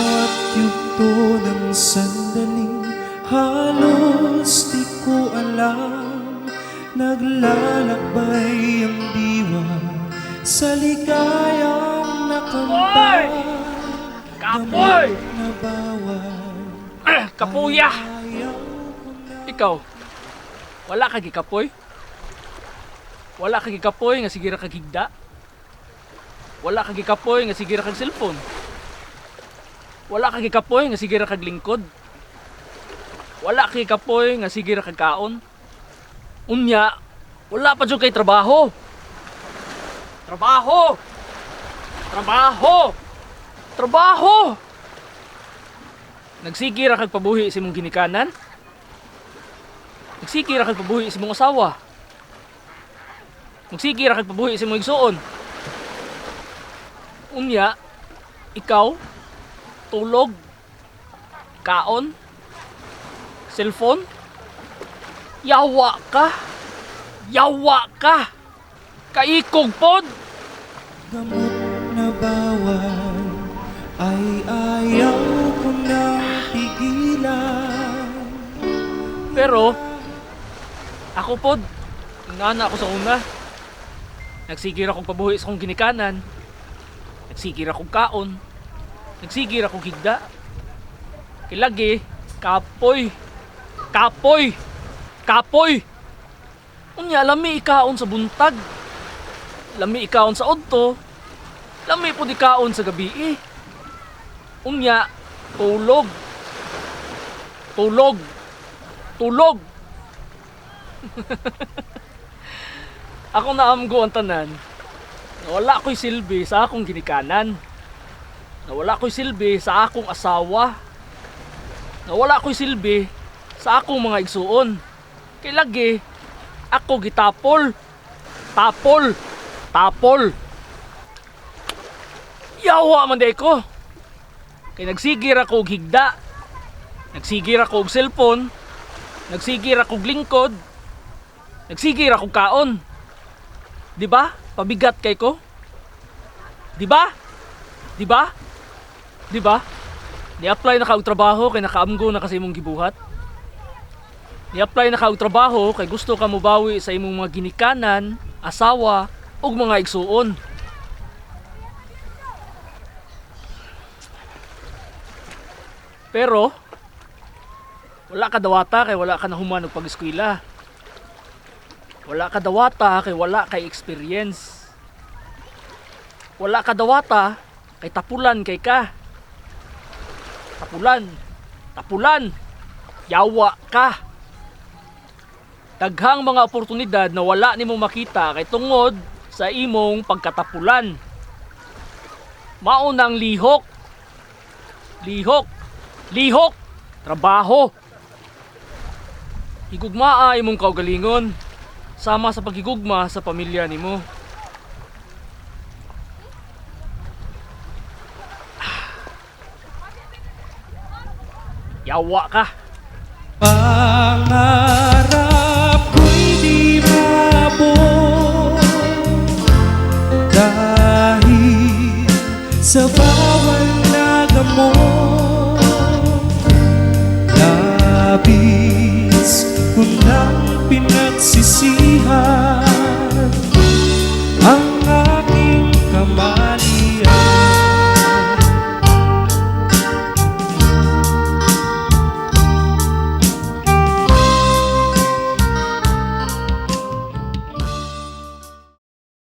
bawat yugto ng sandaling halos di ko alam. Naglalakbay ang diwa sa ligayang nakamtan. Kapoy! Na bawal Kapuya! ayaw ko na. Ikaw, wala ka gikapoy? Wala ka gikapoy nga sige ra kag higda? Wala ka gikapoy nga sige ra kag cellphone? Wala ka gikapoy nga sige ra kag lingkod? Wala ka gikapoy nga sige ra kag kaon? Unya, wala pa jud kay trabaho. Trabaho! Trabaho! Trabaho! Nagsige ra kag pabuhi sa imong ginikanan? Nagsige ra kag pabuhi sa imong asawa? Nagsige ra kag pabuhi sa imong igsuon? Unya, ikaw, tulog, kaon, cellphone, yawa ka, kaikog pod. Gamot na bawal ay ayaw ko na pigilan. Pero, ako pod, ingana ako sa una. Nagsigir akong pabuhi sa kong ginikanan. Nagsigir akong kaon. Nagsigir akong higda. Kilagi, kapoy. Kapoy! Kapoy! Unya, lami ikaon sa buntag. Lami ikaon sa odto. Lami po ikaon sa gabi. Unya, tulog. Tulog. Tulog. Ako naamgo ang tanan. Nawala ko'y silbi sa akong ginikanan. Nawala ko'y silbi sa akong asawa. Nawala ko'y silbi sa akong mga igsuon. Kay lagi, ako gitapol. Tapol. Tapol. Yawa man day ko. Kay nagsigir ako og higda. Nagsigir ako og cellphone. Nagsigir ako og lingkod. Nagsigir ako og kaon. Di ba? Pabigat kay ko. Di ba? Di ba? Di ba? Ni-apply na ka og trabaho kay nakaamgo na kasi imong gibuhat. Ni-apply na ka og trabaho kay gusto ka mobawi sa imong mga ginikanan, asawa, ug mga igsuon. Pero wala ka dawata kay wala ka nahuman og pag-eskwela. Wala ka dawata kay wala kay experience. Wala ka dawata kay tapulan kay ka. Tapulan. Tapulan. Yawa ka. Daghang mga oportunidad na wala nimo makita kay tungod sa imong pagkatapulan. Maunang lihok. Lihok. Lihok. Trabaho. Higugmaa imong kaugalingon sama sa pagigugma sa pamilya nimo. Yawa ka. Pangarap ko'y di maabot dahil sa bawal na gamot. Labis ko nang pinagsisihan